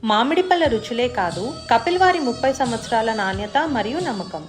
మామిడి పళ్ళ రుచులే కాదు, కపిల్ వారి 30 సంవత్సరాల నాణ్యత మరియు నమ్మకం.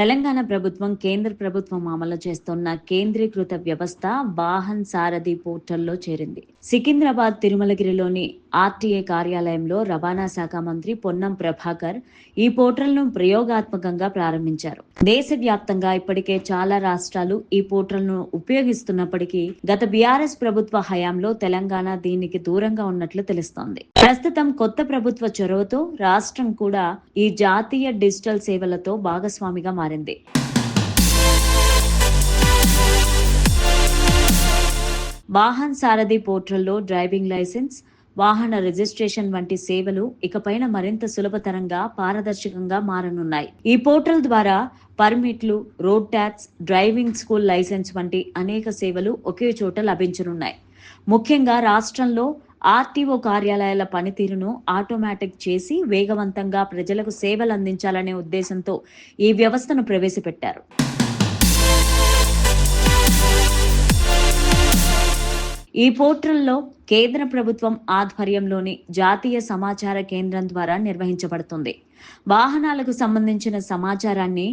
తెలంగాణ ప్రభుత్వం కేంద్ర ప్రభుత్వం అమలు చేస్తున్న కేంద్రీకృత వ్యవస్థ వాహన్ సారథి పోర్టల్లో చేరింది. సికింద్రాబాద్ తిరుమలగిరిలోని ఆర్టీఏ కార్యాలయంలో రవాణా శాఖ మంత్రి పొన్నం ప్రభాకర్ ఈ పోర్టల్ను ప్రయోగాత్మకంగా ప్రారంభించారు. దేశవ్యాప్తంగా ఇప్పటికే చాలా రాష్ట్రాలు ఈ పోర్టల్ను ఉపయోగిస్తున్నప్పటికీ గత బీఆర్ఎస్ ప్రభుత్వ హయాంలో తెలంగాణ దీనికి దూరంగా ఉన్నట్లు తెలుస్తోంది. ప్రస్తుతం కొత్త ప్రభుత్వ చొరవతో రాష్ట్రం కూడా ఈ జాతీయ డిజిటల్ సేవలతో భాగస్వామిగా మారింది. వాహన్ సారథి పోర్టల్లో డ్రైవింగ్ లైసెన్స్, వాహన రిజిస్ట్రేషన్ వంటి సేవలు ఇకపైన మరింత సులభతరంగా, పారదర్శకంగా మారనున్నాయి. ఈ పోర్టల్ ద్వారా పర్మిట్లు, road tax, driving school license వంటి అనేక సేవలు ఒకే చోట లభించనున్నాయి. ముఖ్యంగా రాష్ట్రంలో ఆర్టీఓ కార్యాలయాల పనితీరును ఆటోమేటిక్ చేసి వేగవంతంగా ప్రజలకు సేవలు అందించాలనే ఉద్దేశంతో ఈ వ్యవస్థను ప్రవేశపెట్టారు. ఈ పోర్టల్లో కేంద్ర ప్రభుత్వం ఆధ్వర్యంలోని జాతీయ సమాచార కేంద్రం ద్వారా నిర్వహించబడుతుంది. వాహనాలకు సంబంధించిన సమాచారాన్ని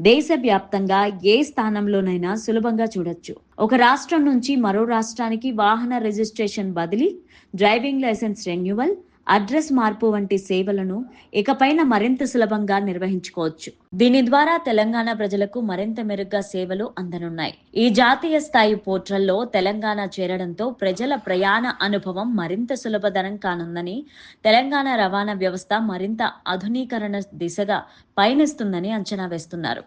దేశవ్యాప్తంగా ఏ స్థానంలోనైనా సులభంగా చూడొచ్చు. ఒక రాష్ట్రం నుంచి మరో రాష్ట్రానికి వాహన రిజిస్ట్రేషన్ బదిలీ, డ్రైవింగ్ లైసెన్స్ రెన్యువల్, అడ్రస్ మార్పు వంటి సేవలను ఇకపైన మరింత సులభంగా నిర్వహించుకోవచ్చు. దీని ద్వారా తెలంగాణ ప్రజలకు మరింత మెరుగ్గా సేవలు అందనున్నాయి. ఈ జాతీయ స్థాయి పోర్టల్లో తెలంగాణ చేరడంతో ప్రజల ప్రయాణ అనుభవం మరింత సులభతరం కానుందని, తెలంగాణ రవాణా వ్యవస్థ మరింత ఆధునీకరణ దిశగా పయనిస్తుందని అంచనా వేస్తున్నారు.